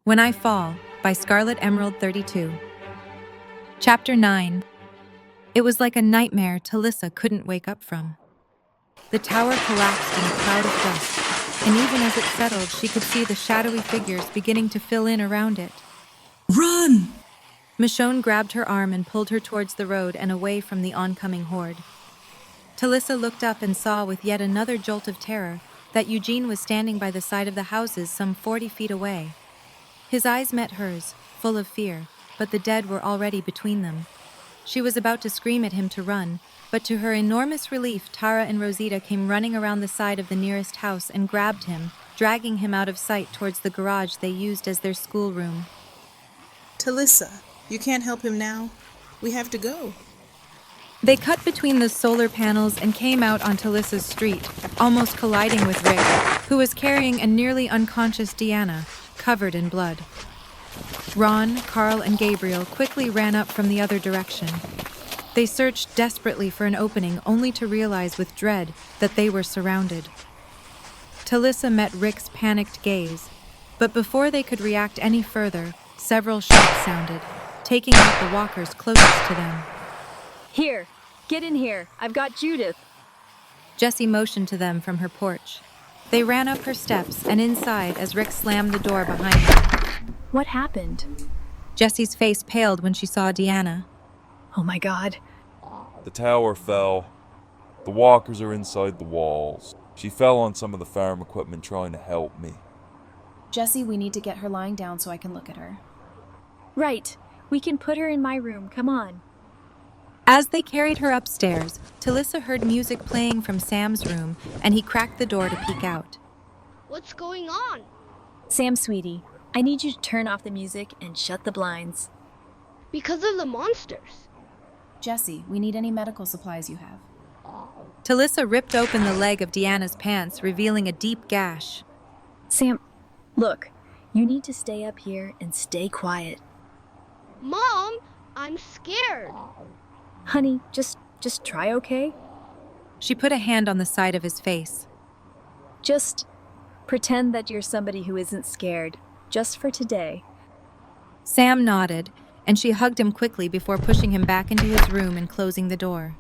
When I Fall by Scarlet Emerald 32. Chapter 9. It was like a nightmare Talisa couldn't wake up from. The tower collapsed in a cloud of dust, and even as it settled, she could see the shadowy figures beginning to fill in around it. Run! Michonne grabbed her arm and pulled her towards the road and away from the oncoming horde. Talisa looked up and saw with yet another jolt of terror that Eugene was standing by the side of the houses some 40 feet away. His eyes met hers, full of fear, but the dead were already between them. She was about to scream at him to run, but to her enormous relief, Tara and Rosita came running around the side of the nearest house and grabbed him, dragging him out of sight towards the garage they used as their schoolroom. Talisa, you can't help him now. We have to go. They cut between the solar panels and came out on Talisa's street, almost colliding with Rick, who was carrying a nearly unconscious Deeana, covered in blood. Ron, Carl, and Gabriel quickly ran up from the other direction. They searched desperately for an opening, only to realize with dread that they were surrounded. Talisa met Rick's panicked gaze, but before they could react any further, several shots sounded, taking out the walkers closest to them. Here, get in here. I've got Judith. Jessie motioned to them from her porch. They ran up her steps and inside as Rick slammed the door behind them. What happened? Jessie's face paled when she saw Deeana. Oh my God. The tower fell. The walkers are inside the walls. She fell on some of the farm equipment trying to help me. Jessie, we need to get her lying down so I can look at her. Right. We can put her in my room. Come on. As they carried her upstairs, Talisa heard music playing from Sam's room, and he cracked the door to peek out. What's going on? Sam, sweetie, I need you to turn off the music and shut the blinds. Because of the monsters. Jessie, we need any medical supplies you have. Talisa ripped open the leg of Deanna's pants, revealing a deep gash. Sam, look, you need to stay up here and stay quiet. Mom, I'm scared. Honey, just try, okay? She put a hand on the side of his face. Just pretend that you're somebody who isn't scared, just for today. Sam nodded, and she hugged him quickly before pushing him back into his room and closing the door.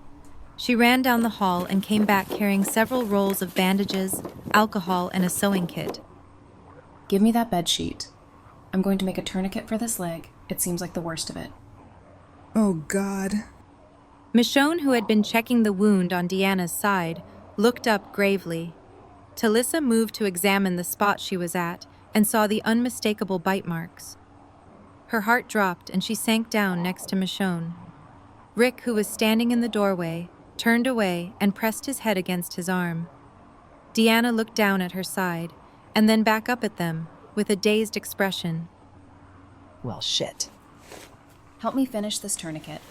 She ran down the hall and came back carrying several rolls of bandages, alcohol, and a sewing kit. Give me that bed sheet. I'm going to make a tourniquet for this leg. It seems like the worst of it. Oh, God. Michonne, who had been checking the wound on Deanna's side, looked up gravely. Talisa moved to examine the spot she was at and saw the unmistakable bite marks. Her heart dropped and she sank down next to Michonne. Rick, who was standing in the doorway, turned away and pressed his head against his arm. Deeana looked down at her side and then back up at them with a dazed expression. Well, shit. Help me finish this tourniquet.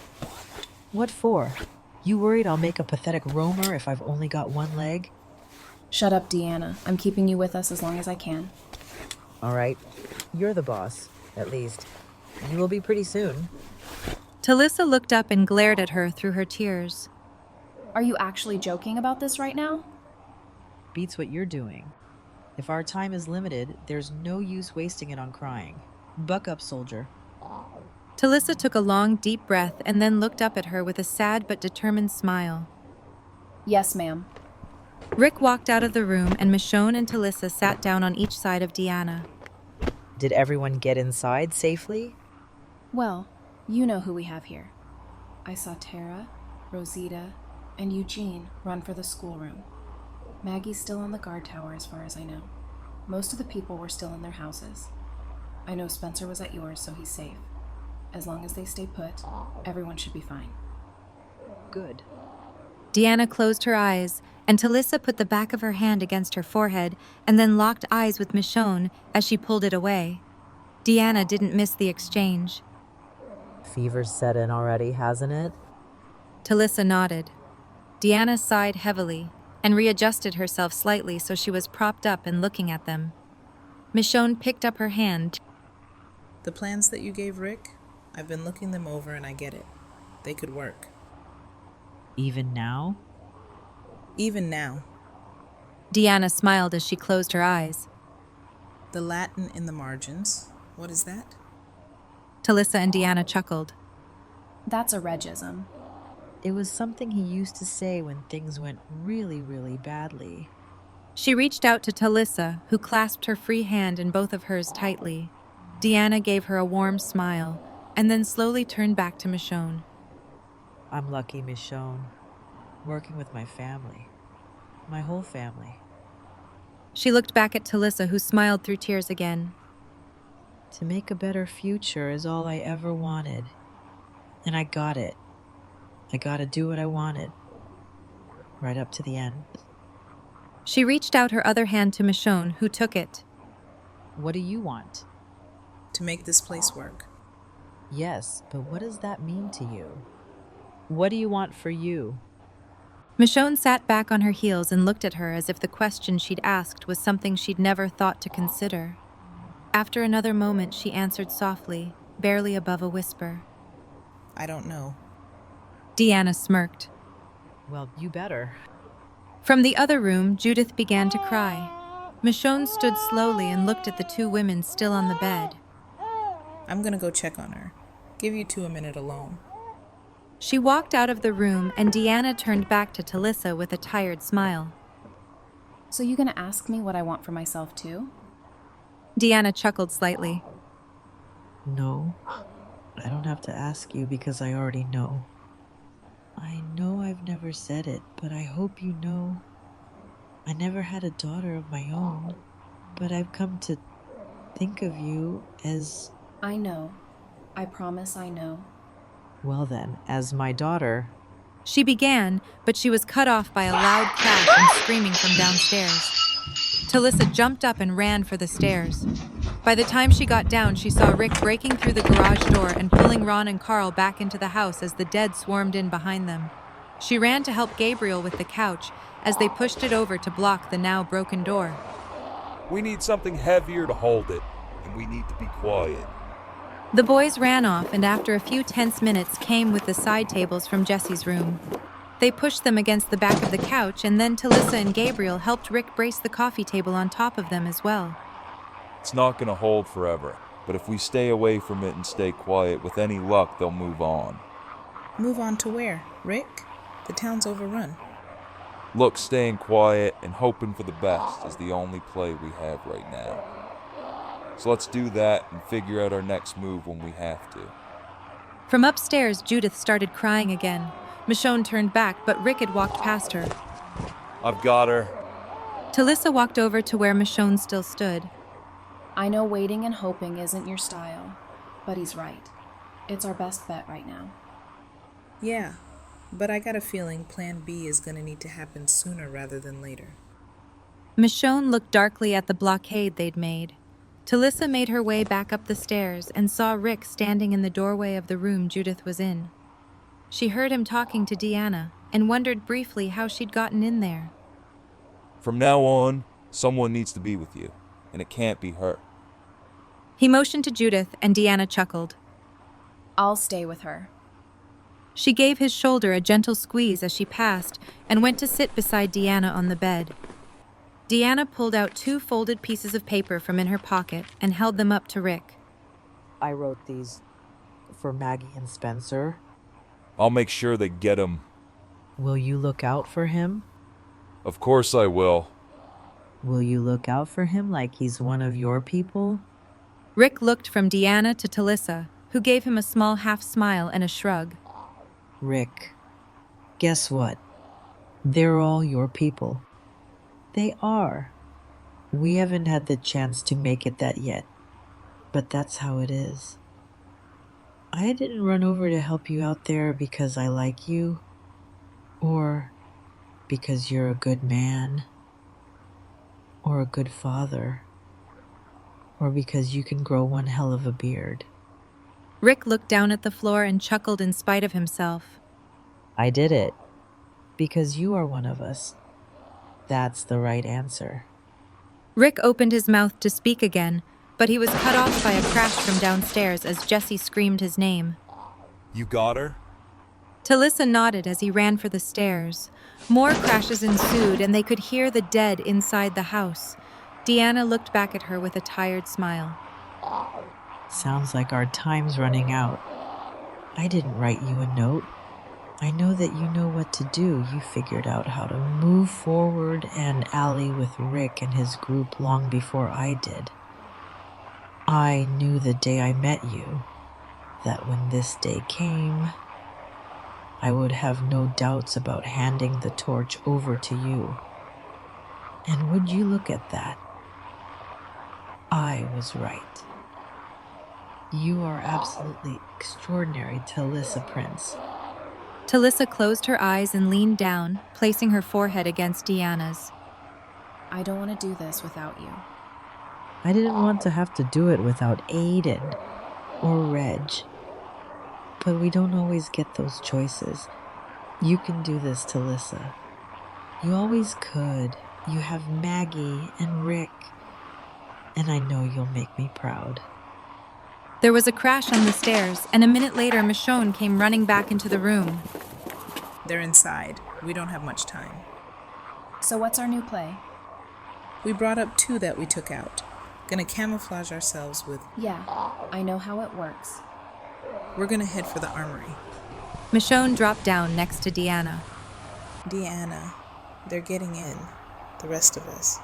What for? You worried I'll make a pathetic roamer if I've only got one leg? Shut up, Deeana. I'm keeping you with us as long as I can. All right. You're the boss, at least. You will be pretty soon. Talisa looked up and glared at her through her tears. Are you actually joking about this right now? Beats what you're doing. If our time is limited, there's no use wasting it on crying. Buck up, soldier. Talisa took a long, deep breath and then looked up at her with a sad but determined smile. Yes, ma'am. Rick walked out of the room and Michonne and Talisa sat down on each side of Deeana. Did everyone get inside safely? Well, you know who we have here. I saw Tara, Rosita, and Eugene run for the schoolroom. Maggie's still on the guard tower as far as I know. Most of the people were still in their houses. I know Spencer was at yours, so he's safe. As long as they stay put, everyone should be fine. Good. Deeana closed her eyes, and Talisa put the back of her hand against her forehead and then locked eyes with Michonne as she pulled it away. Deeana didn't miss the exchange. Fever's set in already, hasn't it? Talisa nodded. Deeana sighed heavily and readjusted herself slightly so she was propped up and looking at them. Michonne picked up her hand. The plans that you gave Rick, I've been looking them over and I get it. They could work. Even now? Even now. Deeana smiled as she closed her eyes. The Latin in the margins, What is that? Talisa and Deeana chuckled. That's a regism. It was something he used to say when things went really, really badly. She reached out to Talisa, who clasped her free hand in both of hers tightly. Deeana gave her a warm smile, and then slowly turned back to Michonne. I'm lucky, Michonne. Working with my family. My whole family. She looked back at Talisa, who smiled through tears again. To make a better future is all I ever wanted. And I got it. I got to do what I wanted. Right up to the end. She reached out her other hand to Michonne, who took it. What do you want? To make this place work. Yes, but what does that mean to you? What do you want for you? Michonne sat back on her heels and looked at her as if the question she'd asked was something she'd never thought to consider. After another moment, she answered softly, barely above a whisper. I don't know. Deeana smirked. Well, you better. From the other room, Judith began to cry. Michonne stood slowly and looked at the two women still on the bed. I'm gonna go check on her. Give you two a minute alone. She walked out of the room, and Deeana turned back to Talisa with a tired smile. So you gonna ask me what I want for myself too? Deeana chuckled slightly. No, I don't have to ask you because I already know. I know I've never said it, but I hope you know. I never had a daughter of my own, but I've come to think of you as... I know. I promise I know. Well then, as my daughter. She began, but she was cut off by a loud crash and screaming from downstairs. Talisa jumped up and ran for the stairs. By the time she got down, she saw Rick breaking through the garage door and pulling Ron and Carl back into the house as the dead swarmed in behind them. She ran to help Gabriel with the couch as they pushed it over to block the now broken door. We need something heavier to hold it, and we need to be quiet. The boys ran off, and after a few tense minutes came with the side tables from Jessie's room. They pushed them against the back of the couch, and then Talisa and Gabriel helped Rick brace the coffee table on top of them as well. It's not gonna hold forever, but if we stay away from it and stay quiet, with any luck, they'll move on. Move on to where, Rick? The town's overrun. Look, staying quiet and hoping for the best is the only play we have right now. So let's do that and figure out our next move when we have to. From upstairs, Judith started crying again. Michonne turned back, but Rick had walked past her. I've got her. Talisa walked over to where Michonne still stood. I know waiting and hoping isn't your style, but he's right. It's our best bet right now. Yeah, but I got a feeling Plan B is gonna need to happen sooner rather than later. Michonne looked darkly at the blockade they'd made. Talisa made her way back up the stairs and saw Rick standing in the doorway of the room Judith was in. She heard him talking to Deeana and wondered briefly how she'd gotten in there. From now on, someone needs to be with you, and it can't be her. He motioned to Judith, and Deeana chuckled. I'll stay with her. She gave his shoulder a gentle squeeze as she passed and went to sit beside Deeana on the bed. Deeana pulled out 2 folded pieces of paper from in her pocket and held them up to Rick. I wrote these for Maggie and Spencer. I'll make sure they get him. Will you look out for him? Of course I will. Will you look out for him like he's one of your people? Rick looked from Deeana to Talisa, who gave him a small half-smile and a shrug. Rick, guess what? They're all your people. They are. We haven't had the chance to make it that yet, but that's how it is. I didn't run over to help you out there because I like you, or because you're a good man, or a good father, or because you can grow one hell of a beard. Rick looked down at the floor and chuckled in spite of himself. I did it because you are one of us. That's the right answer. Rick opened his mouth to speak again, but he was cut off by a crash from downstairs as Jessie screamed his name. You got her? Talisa nodded as he ran for the stairs. More crashes ensued, and they could hear the dead inside the house. Deeana looked back at her with a tired smile. Sounds like our time's running out. I didn't write you a note. I know that you know what to do. You figured out how to move forward and ally with Rick and his group long before I did. I knew the day I met you that when this day came, I would have no doubts about handing the torch over to you. And would you look at that? I was right. You are absolutely extraordinary, Talisa Prince. Talisa closed her eyes and leaned down, placing her forehead against Deanna's. I don't want to do this without you. I didn't want to have to do it without Aiden or Reg. But we don't always get those choices. You can do this, Talisa. You always could. You have Maggie and Rick. And I know you'll make me proud. There was a crash on the stairs, and a minute later Michonne came running back into the room. They're inside. We don't have much time. So what's our new play? We brought up 2 that we took out. Gonna camouflage ourselves with... Yeah, I know how it works. We're gonna head for the armory. Michonne dropped down next to Deanna. Deanna, they're getting in. The rest of us.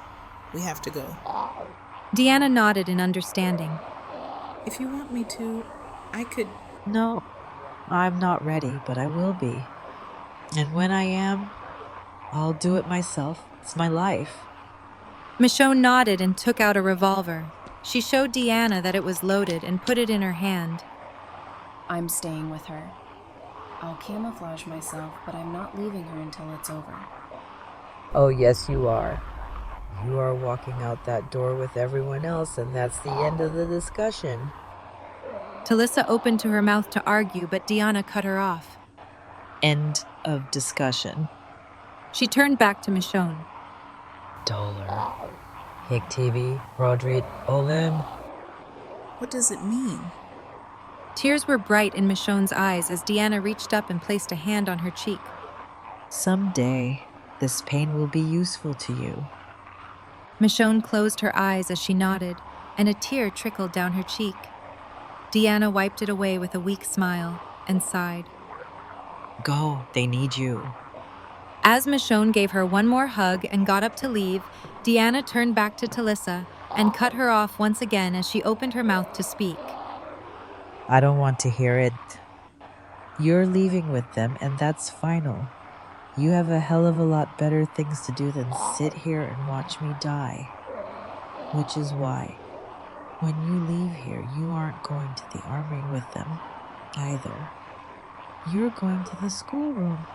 We have to go. Deanna nodded in understanding. If you want me to, I could... No, I'm not ready, but I will be. And when I am, I'll do it myself. It's my life. Michonne nodded and took out a revolver. She showed Deanna that it was loaded and put it in her hand. I'm staying with her. I'll camouflage myself, but I'm not leaving her until it's over. Oh, yes, you are. You are walking out that door with everyone else, and that's the end of the discussion. Talisa opened to her mouth to argue, but Deanna cut her off. End of discussion. She turned back to Michonne. Dollar. Hick TV, Rodrid, Olim. What does it mean? Tears were bright in Michonne's eyes as Deanna reached up and placed a hand on her cheek. Someday, this pain will be useful to you. Michonne closed her eyes as she nodded, and a tear trickled down her cheek. Deanna wiped it away with a weak smile and sighed. Go, they need you. As Michonne gave her one more hug and got up to leave, Deanna turned back to Talisa and cut her off once again as she opened her mouth to speak. I don't want to hear it. You're leaving with them, and that's final. You have a hell of a lot better things to do than sit here and watch me die. Which is why, when you leave here, you aren't going to the armory with them, either. You're going to the schoolroom.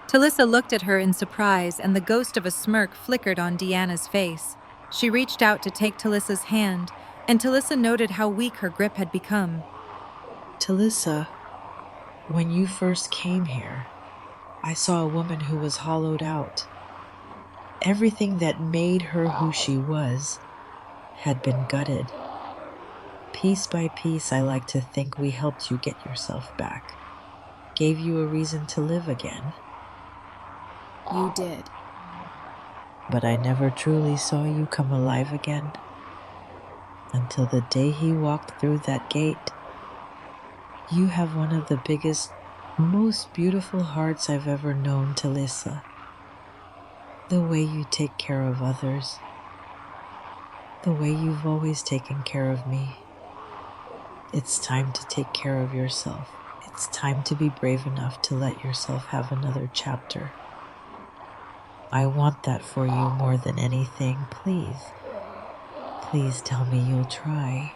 Talisa looked at her in surprise, and the ghost of a smirk flickered on Deanna's face. She reached out to take Talisa's hand, and Talisa noted how weak her grip had become. Talisa, when you first came here, I saw a woman who was hollowed out. Everything that made her who she was had been gutted. Piece by piece, I like to think we helped you get yourself back. Gave you a reason to live again. You did. But I never truly saw you come alive again. Until the day he walked through that gate. You have one of the biggest, most beautiful hearts I've ever known, Talisa. The way you take care of others. The way you've always taken care of me. It's time to take care of yourself. It's time to be brave enough to let yourself have another chapter. I want that for you more than anything. Please. Please tell me you'll try.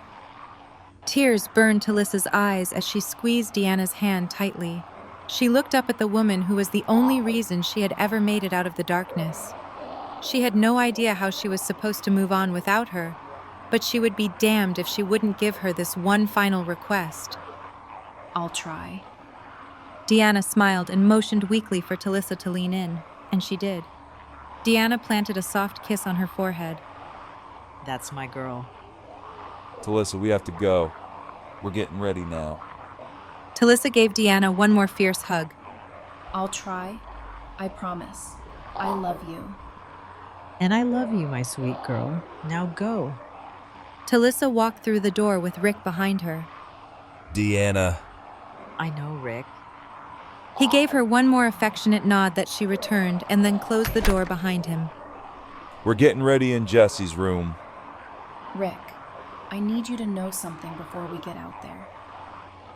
Tears burned Talisa's eyes as she squeezed Deanna's hand tightly. She looked up at the woman who was the only reason she had ever made it out of the darkness. She had no idea how she was supposed to move on without her, but she would be damned if she wouldn't give her this one final request. I'll try. Deanna smiled and motioned weakly for Talisa to lean in, and she did. Deanna planted a soft kiss on her forehead. That's my girl. Talisa, we have to go. We're getting ready now. Talisa gave Deanna one more fierce hug. I'll try. I promise. I love you. And I love you, my sweet girl. Now go. Talisa walked through the door with Rick behind her. Deeana. I know, Rick. He gave her one more affectionate nod that she returned and then closed the door behind him. We're getting ready in Jessie's room. Rick, I need you to know something before we get out there.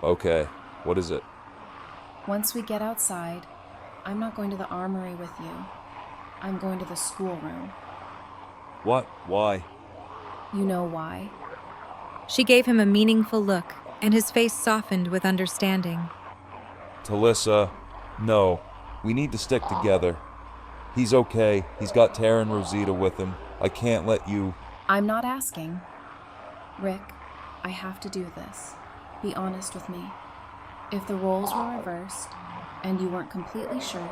Okay, what is it? Once we get outside, I'm not going to the armory with you. I'm going to the schoolroom. What? Why? You know why? She gave him a meaningful look, and his face softened with understanding. Talisa, no. We need to stick together. He's okay. He's got Tara and Rosita with him. I can't let you... I'm not asking. Rick, I have to do this. Be honest with me. If the roles were reversed, and you weren't completely sure,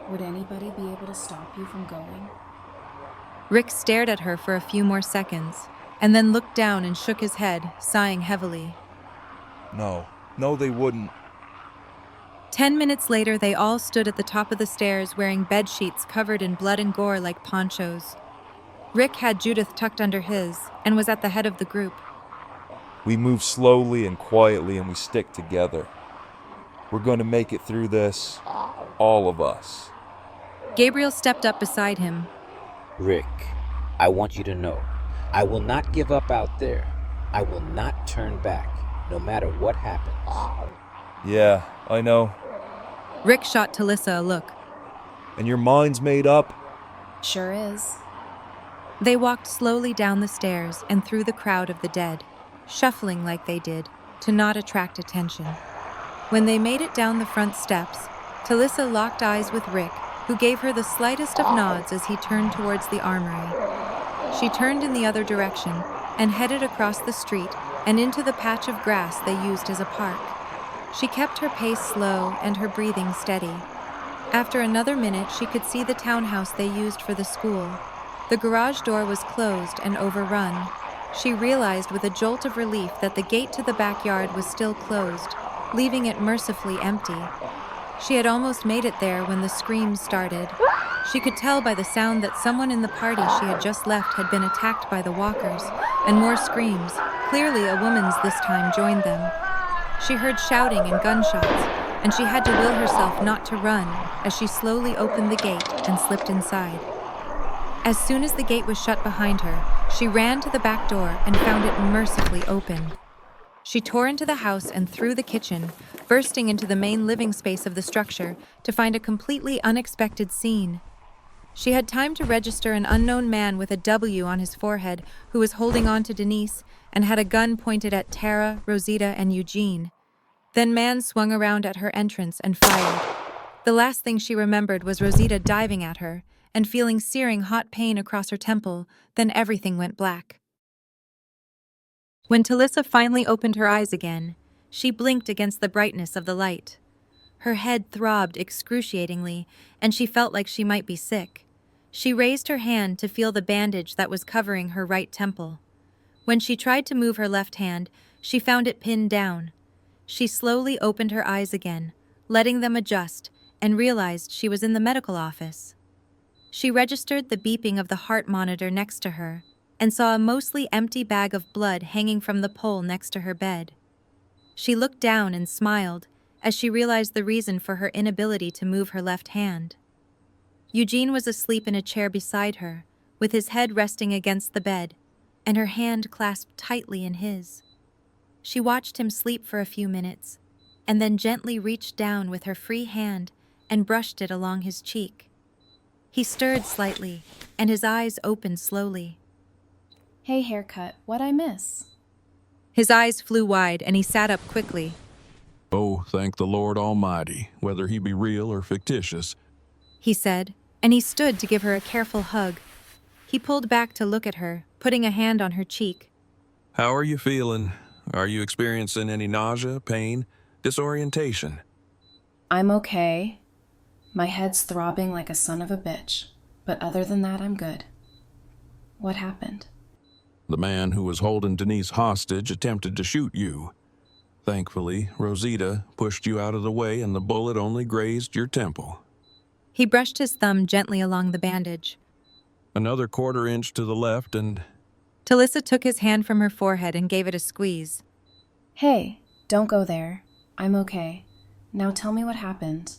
would anybody be able to stop you from going? Rick stared at her for a few more seconds, and then looked down and shook his head, sighing heavily. No. No, they wouldn't. 10 minutes later, they all stood at the top of the stairs wearing bed sheets covered in blood and gore like ponchos. Rick had Judith tucked under his and was at the head of the group. We move slowly and quietly and we stick together. We're going to make it through this, all of us. Gabriel stepped up beside him. Rick, I want you to know, I will not give up out there. I will not turn back, no matter what happens. Yeah, I know. Rick shot Talisa a look. And your mind's made up? Sure is. They walked slowly down the stairs and through the crowd of the dead, shuffling like they did, to not attract attention. When they made it down the front steps, Talisa locked eyes with Rick, who gave her the slightest of nods as he turned towards the armory. She turned in the other direction and headed across the street and into the patch of grass they used as a park. She kept her pace slow and her breathing steady. After another minute, she could see the townhouse they used for the school. The garage door was closed and overrun. She realized with a jolt of relief that the gate to the backyard was still closed, leaving it mercifully empty. She had almost made it there when the screams started. She could tell by the sound that someone in the party she had just left had been attacked by the walkers, and more screams. Clearly a woman's this time joined them. She heard shouting and gunshots, and she had to will herself not to run as she slowly opened the gate and slipped inside. As soon as the gate was shut behind her, she ran to the back door and found it mercifully open. She tore into the house and through the kitchen, bursting into the main living space of the structure to find a completely unexpected scene. She had time to register an unknown man with a W on his forehead who was holding on to Denise and had a gun pointed at Tara, Rosita, and Eugene. Then man swung around at her entrance and fired. The last thing she remembered was Rosita diving at her and feeling searing hot pain across her temple. Then everything went black. When Talisa finally opened her eyes again, she blinked against the brightness of the light. Her head throbbed excruciatingly, and she felt like she might be sick. She raised her hand to feel the bandage that was covering her right temple. When she tried to move her left hand, she found it pinned down. She slowly opened her eyes again, letting them adjust, and realized she was in the medical office. She registered the beeping of the heart monitor next to her, and saw a mostly empty bag of blood hanging from the pole next to her bed. She looked down and smiled as she realized the reason for her inability to move her left hand. Eugene was asleep in a chair beside her, with his head resting against the bed, and her hand clasped tightly in his. She watched him sleep for a few minutes, and then gently reached down with her free hand and brushed it along his cheek. He stirred slightly, and his eyes opened slowly. Hey, haircut, what'd I miss? His eyes flew wide, and he sat up quickly. Oh, thank the Lord Almighty, whether he be real or fictitious, He said, and he stood to give her a careful hug. He pulled back to look at her, putting a hand on her cheek. How are you feeling? Are you experiencing any nausea, pain, disorientation? I'm okay. My head's throbbing like a son of a bitch, but other than that, I'm good. What happened? The man who was holding Denise hostage attempted to shoot you. Thankfully, Rosita pushed you out of the way and the bullet only grazed your temple. He brushed his thumb gently along the bandage. Another quarter inch to the left and Talisa took his hand from her forehead and gave it a squeeze. Hey, don't go there. I'm okay. Now tell me what happened.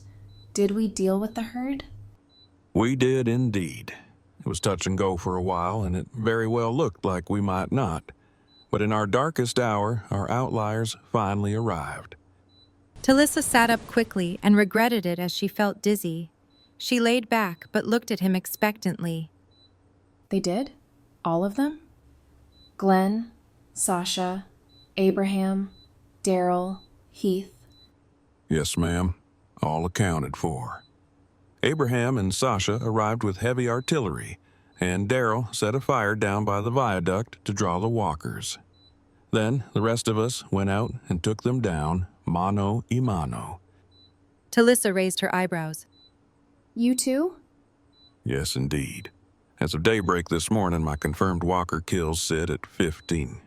Did we deal with the herd? We did indeed. It was touch and go for a while, and it very well looked like we might not. But in our darkest hour, our outliers finally arrived. Talisa sat up quickly and regretted it as she felt dizzy. She laid back but looked at him expectantly. They did? All of them? Glenn, Sasha, Abraham, Daryl, Heath. Yes, ma'am. All accounted for. Abraham and Sasha arrived with heavy artillery, and Daryl set a fire down by the viaduct to draw the walkers. Then the rest of us went out and took them down, mano a mano. Talisa raised her eyebrows. You too? Yes, indeed. As of daybreak this morning, my confirmed walker kills sit at 15.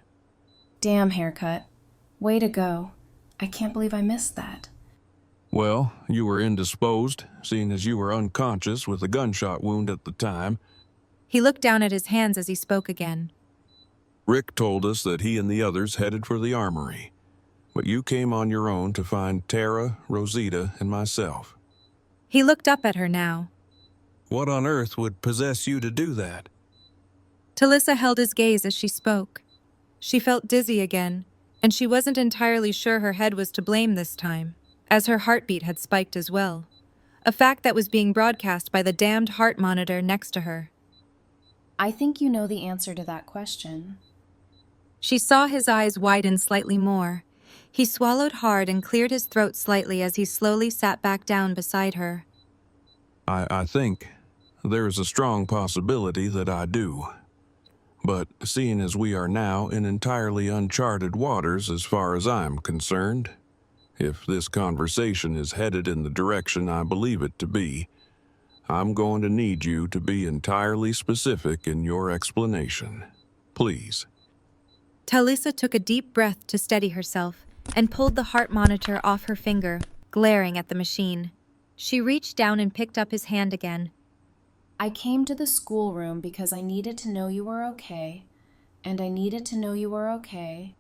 Damn haircut. Way to go. I can't believe I missed that. Well, you were indisposed, seeing as you were unconscious with a gunshot wound at the time. He looked down at his hands as he spoke again. Rick told us that he and the others headed for the armory, but you came on your own to find Tara, Rosita, and myself. He looked up at her now. What on earth would possess you to do that? Talisa held his gaze as she spoke. She felt dizzy again, and she wasn't entirely sure her head was to blame this time, as her heartbeat had spiked as well, a fact that was being broadcast by the damned heart monitor next to her. I think you know the answer to that question. She saw his eyes widen slightly more. He swallowed hard and cleared his throat slightly as he slowly sat back down beside her. I think there is a strong possibility that I do. But seeing as we are now in entirely uncharted waters as far as I'm concerned, if this conversation is headed in the direction I believe it to be, I'm going to need you to be entirely specific in your explanation. Please. Talisa took a deep breath to steady herself and pulled the heart monitor off her finger, glaring at the machine. She reached down and picked up his hand again. I came to the schoolroom because I needed to know you were okay, and I needed to know you were okay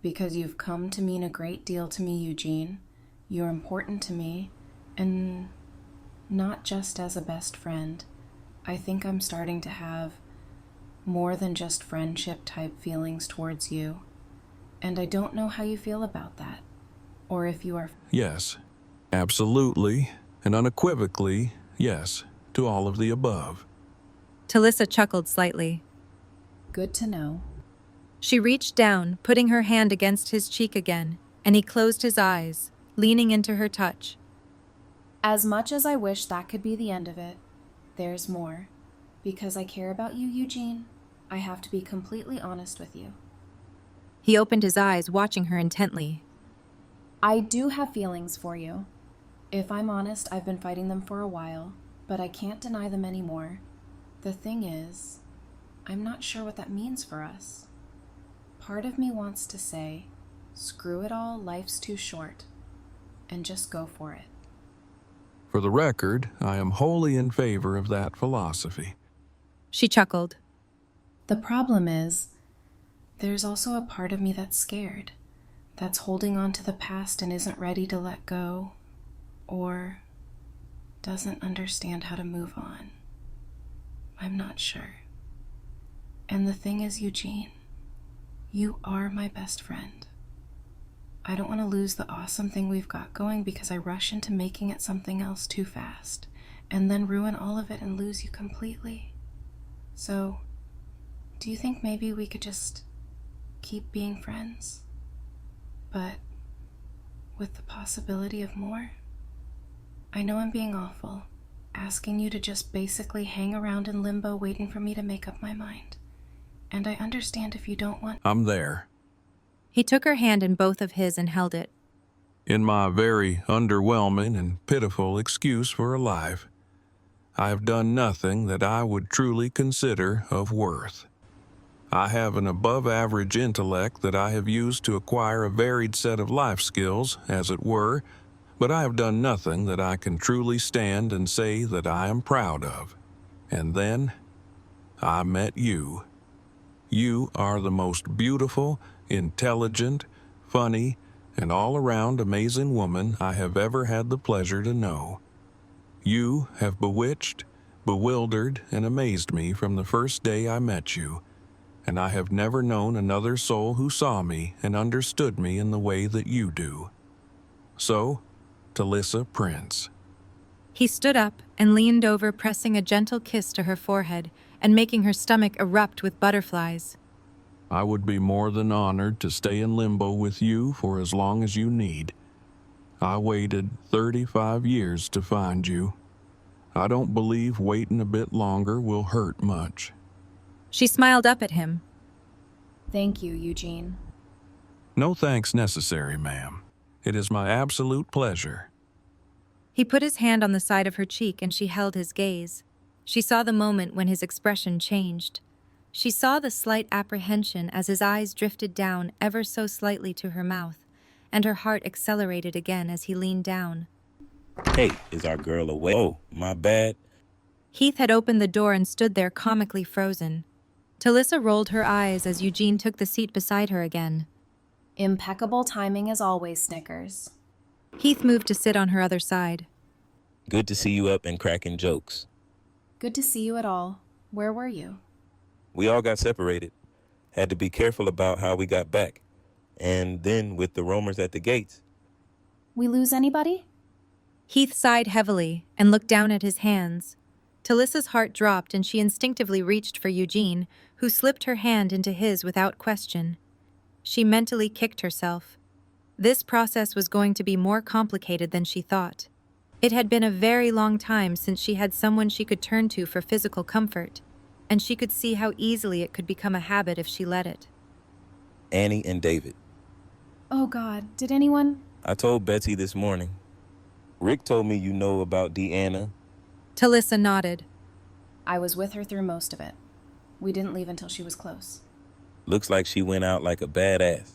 because you've come to mean a great deal to me, Eugene. You're important to me, and not just as a best friend. I think I'm starting to have more than just friendship-type feelings towards you, and I don't know how you feel about that, or if you are... Yes, absolutely and unequivocally, yes, to all of the above. Talisa chuckled slightly. Good to know. She reached down, putting her hand against his cheek again, and he closed his eyes, leaning into her touch. As much as I wish that could be the end of it, there's more. Because I care about you, Eugene, I have to be completely honest with you. He opened his eyes, watching her intently. I do have feelings for you. If I'm honest, I've been fighting them for a while, but I can't deny them anymore. The thing is, I'm not sure what that means for us. Part of me wants to say, screw it all, life's too short, and just go for it. For the record, I am wholly in favor of that philosophy. She chuckled. The problem is, there's also a part of me that's scared, that's holding on to the past and isn't ready to let go, or doesn't understand how to move on. I'm not sure. And the thing is, Eugene, you are my best friend. I don't want to lose the awesome thing we've got going because I rush into making it something else too fast, and then ruin all of it and lose you completely. So, do you think maybe we could just keep being friends, but with the possibility of more? I know I'm being awful, asking you to just basically hang around in limbo waiting for me to make up my mind. And I understand if you don't want... I'm there. He took her hand in both of his and held it. In my very underwhelming and pitiful excuse for a life, I have done nothing that I would truly consider of worth. I have an above-average intellect that I have used to acquire a varied set of life skills, as it were, but I have done nothing that I can truly stand and say that I am proud of. And then, I met you. You are the most beautiful, intelligent, funny, and all-around amazing woman I have ever had the pleasure to know. You have bewitched, bewildered, and amazed me from the first day I met you, and I have never known another soul who saw me and understood me in the way that you do. So, Talisa Prince. He stood up and leaned over, pressing a gentle kiss to her forehead and making her stomach erupt with butterflies. I would be more than honored to stay in limbo with you for as long as you need. I waited 35 years to find you. I don't believe waiting a bit longer will hurt much. She smiled up at him. Thank you, Eugene. No thanks necessary, ma'am. It is my absolute pleasure. He put his hand on the side of her cheek and she held his gaze. She saw the moment when his expression changed. She saw the slight apprehension as his eyes drifted down ever so slightly to her mouth, and her heart accelerated again as he leaned down. Hey, is our girl away? Oh, my bad. Heath had opened the door and stood there comically frozen. Talisa rolled her eyes as Eugene took the seat beside her again. Impeccable timing as always, Snickers. Heath moved to sit on her other side. Good to see you up and cracking jokes. Good to see you at all. Where were you? We all got separated. Had to be careful about how we got back. And then with the roamers at the gates. We lose anybody? Heath sighed heavily and looked down at his hands. Talisa's heart dropped and she instinctively reached for Eugene, who slipped her hand into his without question. She mentally kicked herself. This process was going to be more complicated than she thought. It had been a very long time since she had someone she could turn to for physical comfort, and she could see how easily it could become a habit if she let it. Annie and David. Oh God, did anyone? I told Betsy this morning. Rick told me you know about Deeana. Talisa nodded. I was with her through most of it. We didn't leave until she was close. Looks like she went out like a badass.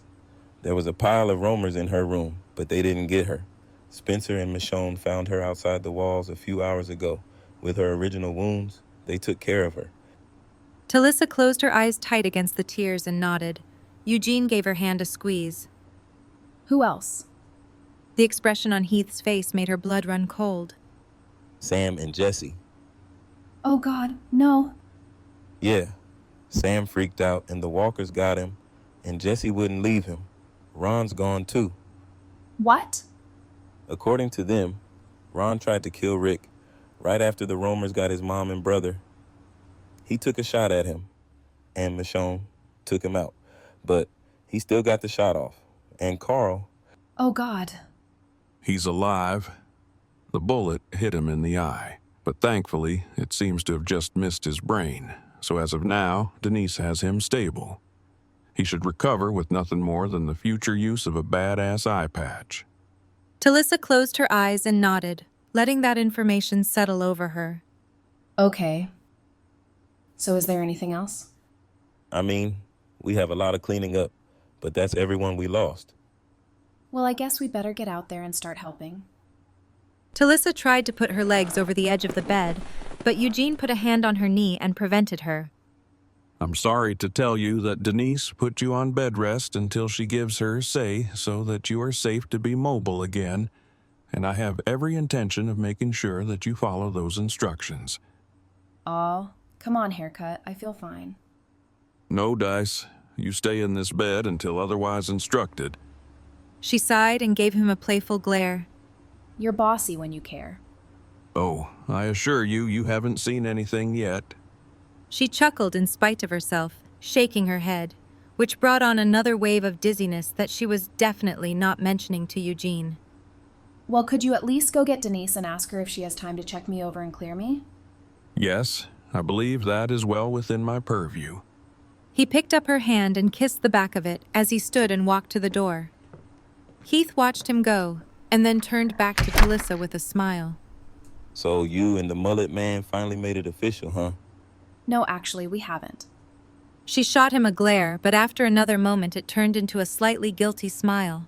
There was a pile of roamers in her room, but they didn't get her. Spencer and Michonne found her outside the walls a few hours ago. With her original wounds, they took care of her. Talisa closed her eyes tight against the tears and nodded. Eugene gave her hand a squeeze. Who else? The expression on Heath's face made her blood run cold. Sam and Jessie. Oh God, no. Yeah. Sam freaked out and the walkers got him, and Jessie wouldn't leave him. Ron's gone too. What? According to them, Ron tried to kill Rick right after the roamers got his mom and brother. He took a shot at him, and Michonne took him out. But he still got the shot off. And Carl... Oh God. He's alive. The bullet hit him in the eye, but thankfully it seems to have just missed his brain, so as of now, Denise has him stable. He should recover with nothing more than the future use of a badass eye patch. Talisa closed her eyes and nodded, letting that information settle over her. Okay. So is there anything else? I mean, we have a lot of cleaning up, but that's everyone we lost. Well, I guess we better get out there and start helping. Talisa tried to put her legs over the edge of the bed, but Eugene put a hand on her knee and prevented her. I'm sorry to tell you that Denise put you on bed rest until she gives her say so that you are safe to be mobile again, and I have every intention of making sure that you follow those instructions. Aw, come on, haircut. I feel fine. No, Dice. You stay in this bed until otherwise instructed. She sighed and gave him a playful glare. You're bossy when you care. Oh, I assure you, you haven't seen anything yet. She chuckled in spite of herself, shaking her head, which brought on another wave of dizziness that she was definitely not mentioning to Eugene. Well, could you at least go get Denise and ask her if she has time to check me over and clear me? Yes, I believe that is well within my purview. He picked up her hand and kissed the back of it as he stood and walked to the door. Heath watched him go, and then turned back to Talisa with a smile. So you and the mullet man finally made it official, huh? No, actually, we haven't. She shot him a glare, but after another moment it turned into a slightly guilty smile.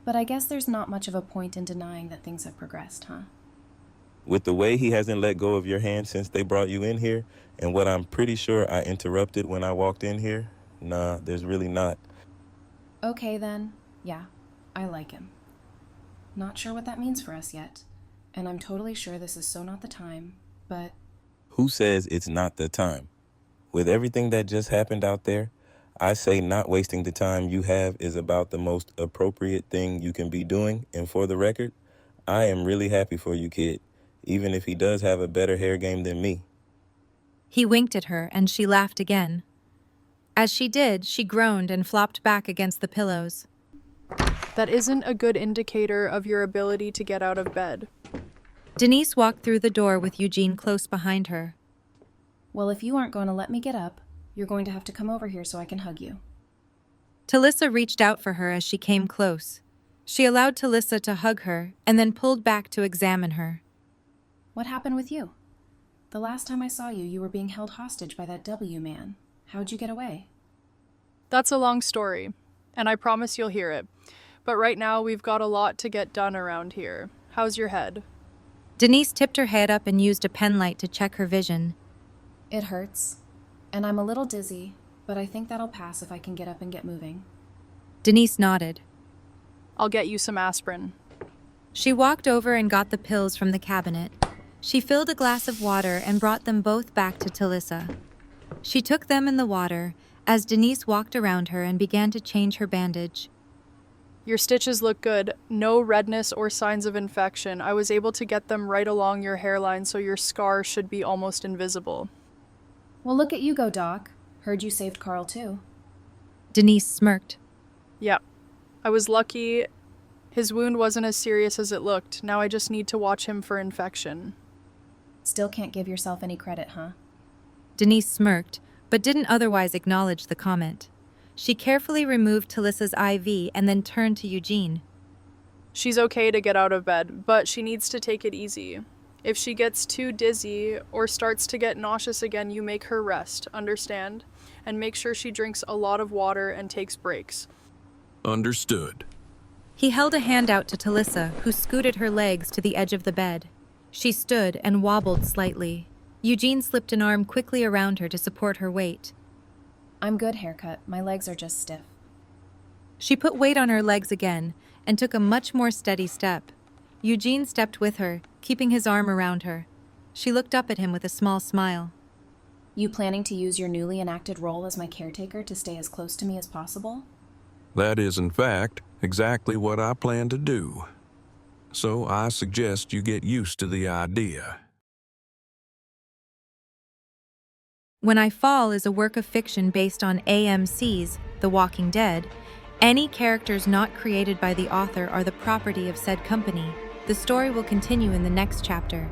But I guess there's not much of a point in denying that things have progressed, huh? With the way he hasn't let go of your hand since they brought you in here, and what I'm pretty sure I interrupted when I walked in here, nah, there's really not. Okay then. Yeah, I like him. Not sure what that means for us yet. And I'm totally sure this is so not the time, but... Who says it's not the time? With everything that just happened out there, I say not wasting the time you have is about the most appropriate thing you can be doing. And for the record, I am really happy for you, kid, even if he does have a better hair game than me. He winked at her, and she laughed again. As she did, she groaned and flopped back against the pillows. That isn't a good indicator of your ability to get out of bed. Denise walked through the door with Eugene close behind her. Well, if you aren't going to let me get up, you're going to have to come over here so I can hug you. Talisa reached out for her as she came close. She allowed Talisa to hug her and then pulled back to examine her. What happened with you? The last time I saw you, you were being held hostage by that W man. How'd you get away? That's a long story, and I promise you'll hear it. But right now, we've got a lot to get done around here. How's your head? Denise tipped her head up and used a pen light to check her vision. It hurts, and I'm a little dizzy, but I think that'll pass if I can get up and get moving. Denise nodded. I'll get you some aspirin. She walked over and got the pills from the cabinet. She filled a glass of water and brought them both back to Talisa. She took them in the water as Denise walked around her and began to change her bandage. Your stitches look good. No redness or signs of infection. I was able to get them right along your hairline, so your scar should be almost invisible. Well, look at you go, Doc. Heard you saved Carl, too. Denise smirked. Yeah. I was lucky. His wound wasn't as serious as it looked. Now I just need to watch him for infection. Still can't give yourself any credit, huh? Denise smirked, but didn't otherwise acknowledge the comment. She carefully removed Talisa's IV and then turned to Eugene. She's okay to get out of bed, but she needs to take it easy. If she gets too dizzy or starts to get nauseous again, you make her rest, understand? And make sure she drinks a lot of water and takes breaks. Understood. He held a hand out to Talisa, who scooted her legs to the edge of the bed. She stood and wobbled slightly. Eugene slipped an arm quickly around her to support her weight. I'm good, haircut. My legs are just stiff. She put weight on her legs again and took a much more steady step. Eugene stepped with her, keeping his arm around her. She looked up at him with a small smile. You planning to use your newly enacted role as my caretaker to stay as close to me as possible? That is, in fact, exactly what I plan to do. So I suggest you get used to the idea. When I Fall is a work of fiction based on AMC's The Walking Dead. Any characters not created by the author are the property of said company. The story will continue in the next chapter.